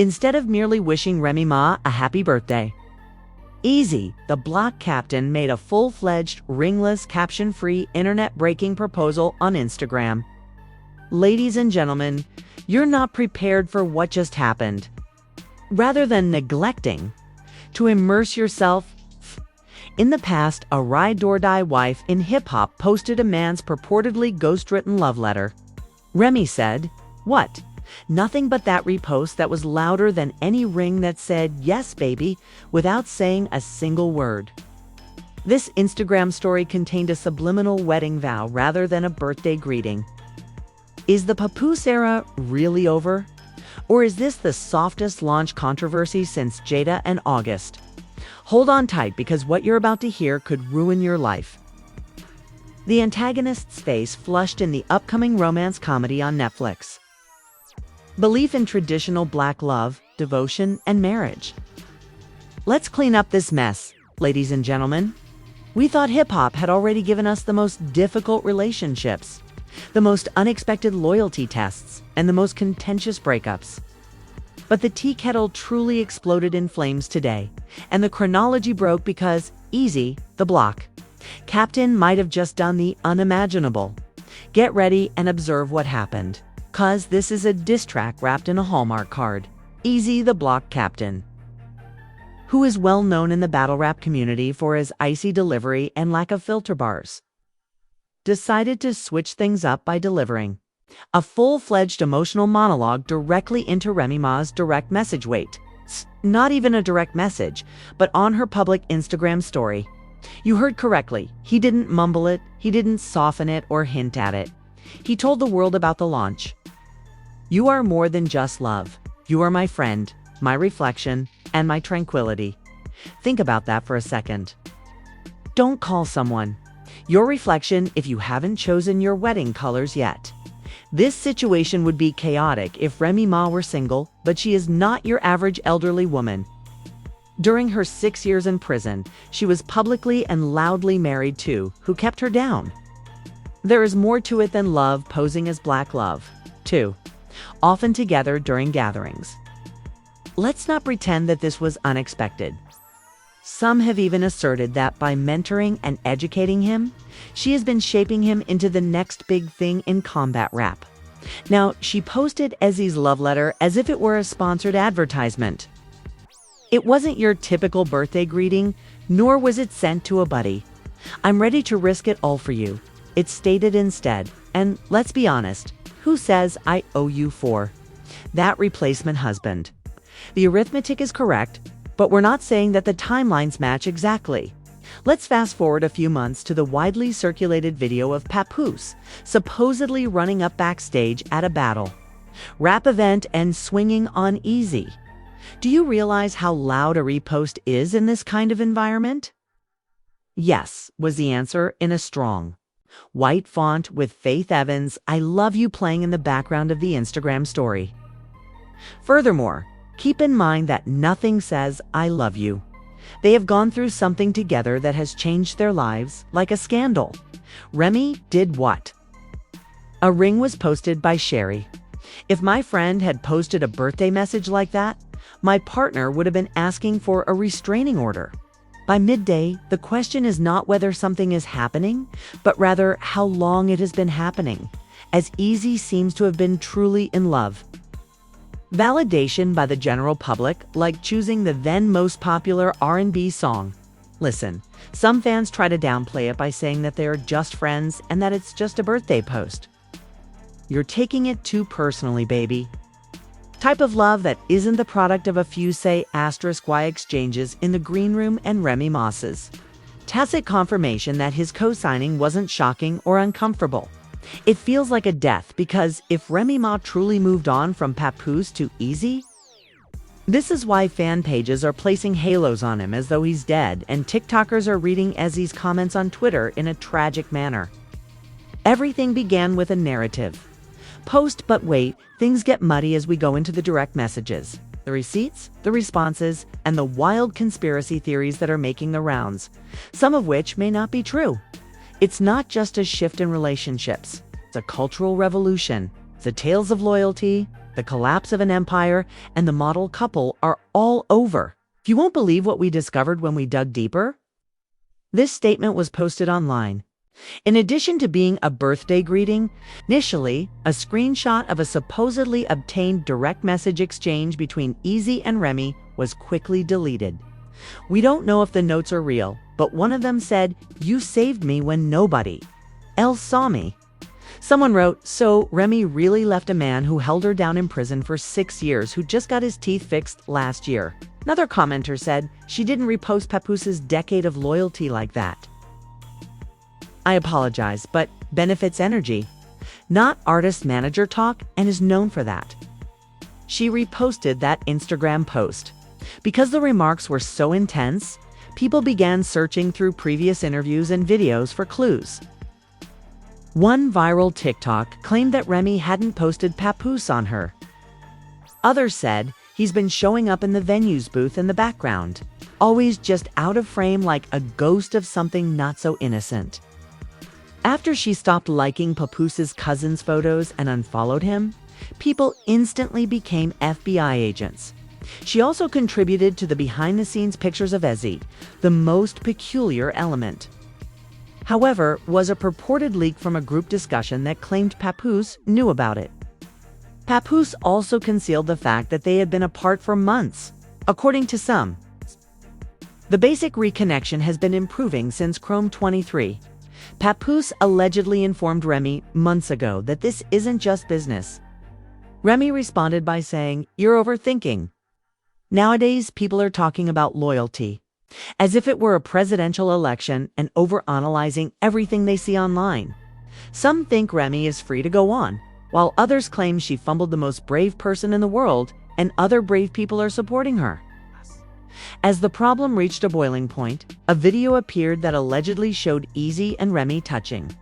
instead of merely wishing Remy Ma a happy birthday. Eazy, the block captain, made a full-fledged, ringless, caption-free, internet-breaking proposal on Instagram. Ladies and gentlemen, you're not prepared for what just happened. Rather than neglecting to immerse yourself in the past, a ride-or-die wife in hip-hop posted a man's purportedly ghost-written love letter. Remy said, "What? Nothing but that repost that was louder than any ring that said, 'Yes, baby,' without saying a single word." This Instagram story contained a subliminal wedding vow rather than a birthday greeting. Is the Papoose era really over? Or is this the softest launch controversy since Jada and August? Hold on tight, because what you're about to hear could ruin your life. The antagonist's face flushed in the upcoming romance comedy on Netflix. Belief in traditional Black love, devotion, and marriage. Let's clean up this mess, ladies and gentlemen. We thought hip-hop had already given us the most difficult relationships, the most unexpected loyalty tests, and the most contentious breakups. But the tea kettle truly exploded in flames today, and the chronology broke because Eazy, the block captain, might have just done the unimaginable. Get ready and observe what happened, cause this is a diss track wrapped in a Hallmark card. Eazy, the block captain, who is well known in the battle rap community for his icy delivery and lack of filter bars, decided to switch things up by delivering a full-fledged emotional monologue directly into Remy Ma's direct message. Wait, not even a direct message, but on her public Instagram story. You heard correctly. He didn't mumble it, he didn't soften it or hint at it. He told the world about the launch. "You are more than just love. You are my friend, my reflection, and my tranquility." Think about that for a second. Don't call someone your reflection if you haven't chosen your wedding colors yet. This situation would be chaotic if Remy Ma were single, but she is not your average elderly woman. During her 6 years in prison, she was publicly and loudly married to who kept her down. There is more to it than love posing as Black love, too, often together during gatherings. Let's not pretend that this was unexpected. Some have even asserted that by mentoring and educating him, she has been shaping him into the next big thing in combat rap. Now, she posted Eazy's love letter as if it were a sponsored advertisement. It wasn't your typical birthday greeting, nor was it sent to a buddy. "I'm ready to risk it all for you," it stated instead. And let's be honest, who says "I owe you" for that replacement husband? The arithmetic is correct, but we're not saying that the timelines match exactly. Let's fast forward a few months to the widely circulated video of Papoose supposedly running up backstage at a battle rap event and swinging on Eazy. Do you realize how loud a repost is in this kind of environment? "Yes," was the answer in a strong white font with Faith Evans' "I love you" playing in the background of the Instagram story. Furthermore, keep in mind that nothing says "I love you." They have gone through something together that has changed their lives, like a scandal. Remy did what? A ring was posted by Sherry. If my friend had posted a birthday message like that, my partner would have been asking for a restraining order. By midday, the question is not whether something is happening, but rather how long it has been happening, as Eazy seems to have been truly in love. Validation by the general public, like choosing the then most popular R&B song. Listen, some fans try to downplay it by saying that they are just friends and that it's just a birthday post. You're taking it too personally, baby. Type of love that isn't the product of a few say *Y exchanges in the green room and Remy Ma's tacit confirmation that his co-signing wasn't shocking or uncomfortable. It feels like a death, because if Remy Ma truly moved on from Papoose to Eazy, this is why fan pages are placing halos on him as though he's dead, and TikTokers are reading Eazy's comments on Twitter in a tragic manner. Everything began with a narrative post, but wait, things get muddy as we go into the direct messages, the receipts, the responses, and the wild conspiracy theories that are making the rounds, some of which may not be true. It's not just a shift in relationships. It's a cultural revolution. The tales of loyalty, the collapse of an empire, and the model couple are all over. You won't believe what we discovered when we dug deeper. This statement was posted online. In addition to being a birthday greeting, initially, a screenshot of a supposedly obtained direct message exchange between Eazy and Remy was quickly deleted. We don't know if the notes are real, but one of them said, "You saved me when nobody else saw me." Someone wrote, "So Remy really left a man who held her down in prison for 6 years who just got his teeth fixed last year." Another commenter said, "She didn't repost Papoose's decade of loyalty like that." I apologize, but benefits energy, not artist-manager talk, and is known for that. She reposted that Instagram post. Because the remarks were so intense, people began searching through previous interviews and videos for clues. One viral TikTok claimed that Remy hadn't posted Papoose on her. Others said he's been showing up in the venue's booth in the background, always just out of frame like a ghost of something not so innocent. After she stopped liking Papoose's cousin's photos and unfollowed him, people instantly became FBI agents. She also contributed to the behind-the-scenes pictures of Eazy, the most peculiar element. However, was a purported leak from a group discussion that claimed Papoose knew about it. Papoose also concealed the fact that they had been apart for months, according to some. The basic reconnection has been improving since Chrome 23. Papoose allegedly informed Remy months ago that this isn't just business. Remy responded by saying, "You're overthinking." Nowadays, people are talking about loyalty, as if it were a presidential election and overanalyzing everything they see online. Some think Remy is free to go on, while others claim she fumbled the most brave person in the world and other brave people are supporting her. As the problem reached a boiling point, a video appeared that allegedly showed Eazy and Remy touching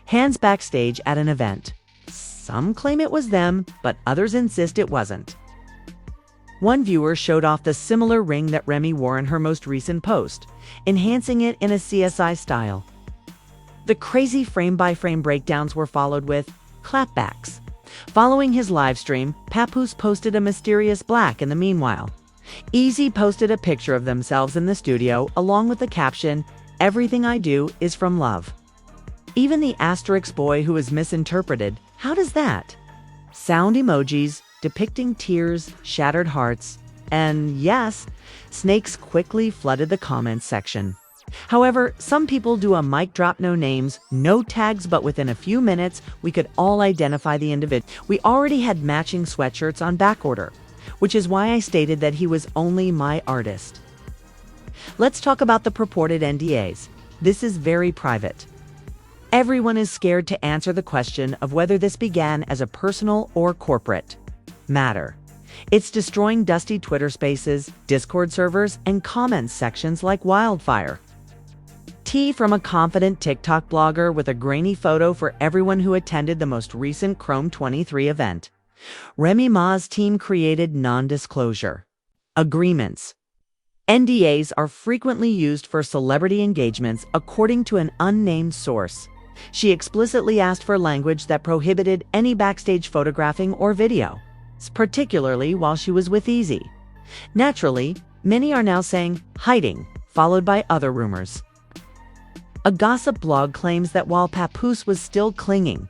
hands backstage at an event. Some claim it was them, but others insist it wasn't. One viewer showed off the similar ring that Remy wore in her most recent post, enhancing it in a CSI style. The crazy frame-by-frame breakdowns were followed with clapbacks. Following his live stream, Papoose posted a mysterious black in the meanwhile. Eazy posted a picture of themselves in the studio along with the caption, "Everything I do is from love." Even the asterisk boy who was misinterpreted, how does that? Sound emojis depicting tears, shattered hearts, and yes, snakes quickly flooded the comments section. However, some people do a mic drop, no names, no tags, but within a few minutes, we could all identify the individual. We already had matching sweatshirts on backorder, which is why I stated that he was only my artist. Let's talk about the purported NDAs. This is very private. Everyone is scared to answer the question of whether this began as a personal or corporate matter. It's destroying dusty Twitter spaces, Discord servers, and comments sections like wildfire. Tea from a confident TikTok blogger with a grainy photo for everyone who attended the most recent Chrome 23 event. Remy Ma's team created non-disclosure agreements. NDAs are frequently used for celebrity engagements, according to an unnamed source. She explicitly asked for language that prohibited any backstage photographing or video, particularly while she was with Eazy. Naturally, many are now saying hiding, followed by other rumors. A gossip blog claims that while Papoose was still clinging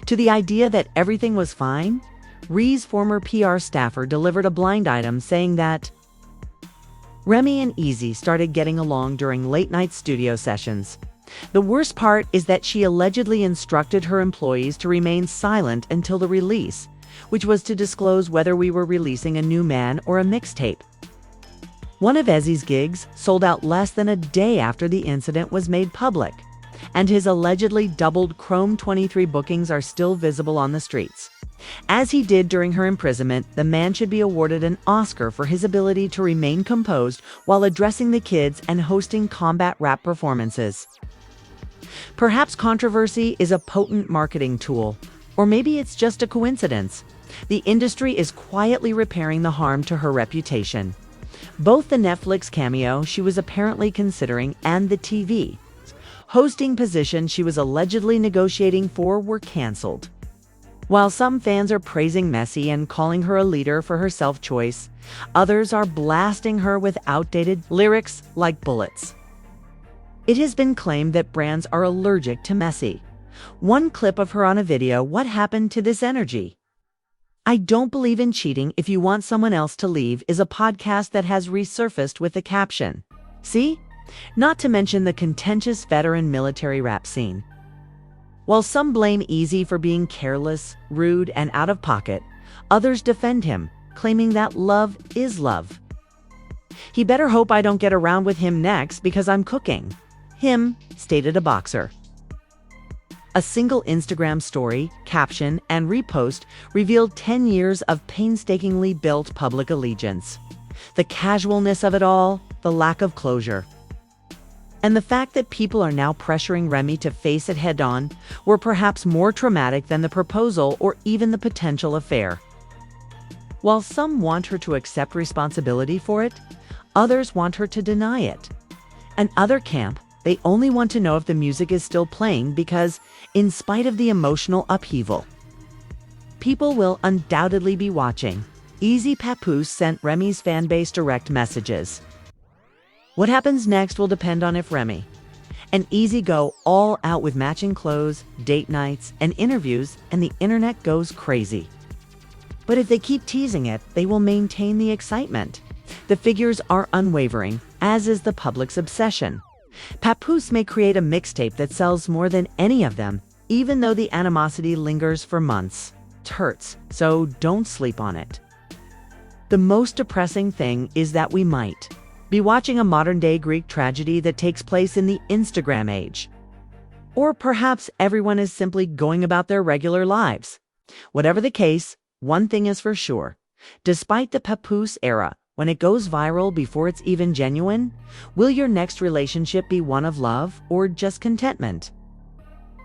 to the idea that everything was fine, Rhee's former PR staffer delivered a blind item saying that Remy and Eazy started getting along during late-night studio sessions. The worst part is that she allegedly instructed her employees to remain silent until the release, which was to disclose whether we were releasing a new man or a mixtape. One of Eazy's gigs sold out less than a day after the incident was made public, and his allegedly doubled Chrome 23 bookings are still visible on the streets. As he did during her imprisonment, the man should be awarded an Oscar for his ability to remain composed while addressing the kids and hosting combat rap performances. Perhaps controversy is a potent marketing tool, or maybe it's just a coincidence. The industry is quietly repairing the harm to her reputation. Both the Netflix cameo she was apparently considering and the TV hosting position she was allegedly negotiating for were canceled. While some fans are praising Messi and calling her a leader for her self-choice, others are blasting her with outdated lyrics like bullets. It has been claimed that brands are allergic to Messi. One clip of her on a video, "What happened to this energy? I don't believe in cheating if you want someone else to leave," is a podcast that has resurfaced with the caption. See? Not to mention the contentious veteran military rap scene. While some blame Eazy for being careless, rude, and out of pocket, others defend him, claiming that love is love. "He better hope I don't get around with him next because I'm cooking," stated a boxer. A single Instagram story, caption, and repost revealed 10 years of painstakingly built public allegiance. The casualness of it all, the lack of closure, and the fact that people are now pressuring Remy to face it head-on were perhaps more traumatic than the proposal or even the potential affair. While some want her to accept responsibility for it, others want her to deny it. Another camp, they only want to know if the music is still playing because, in spite of the emotional upheaval, people will undoubtedly be watching. Eazy Papoose sent Remy's fanbase direct messages. What happens next will depend on if Remy and Eazy go all out with matching clothes, date nights, and interviews, and the internet goes crazy. But if they keep teasing it, they will maintain the excitement. The figures are unwavering, as is the public's obsession. Papoose may create a mixtape that sells more than any of them, even though the animosity lingers for months. It hurts, so don't sleep on it. The most depressing thing is that we might be watching a modern-day Greek tragedy that takes place in the Instagram age. Or perhaps everyone is simply going about their regular lives. Whatever the case, one thing is for sure. Despite the Papoose era, when it goes viral before it's even genuine, will your next relationship be one of love or just contentment?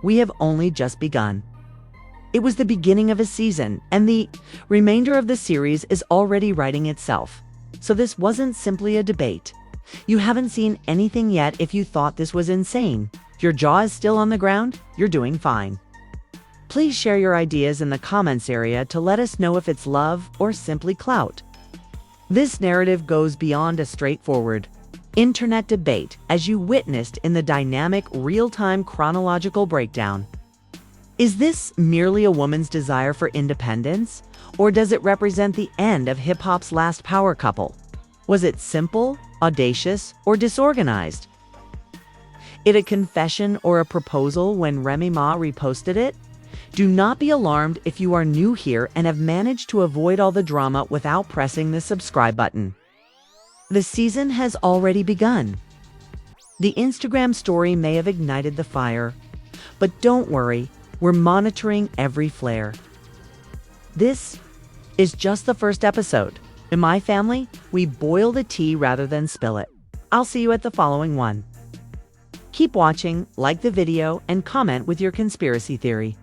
We have only just begun. It was the beginning of a season, and the remainder of the series is already writing itself. So this wasn't simply a debate. You haven't seen anything yet if you thought this was insane. If your jaw is still on the ground, you're doing fine. Please share your ideas in the comments area to let us know if it's love or simply clout. This narrative goes beyond a straightforward internet debate, as you witnessed in the dynamic, real-time chronological breakdown. Is this merely a woman's desire for independence, or does it represent the end of hip-hop's last power couple? Was it simple, audacious, or disorganized? It a confession or a proposal when Remy Ma reposted it? Do not be alarmed if you are new here and have managed to avoid all the drama without pressing the subscribe button. The season has already begun. The Instagram story may have ignited the fire, but don't worry, we're monitoring every flare. This is just the first episode. In my family, we boil the tea rather than spill it. I'll see you at the following one. Keep watching, like the video, and comment with your conspiracy theory.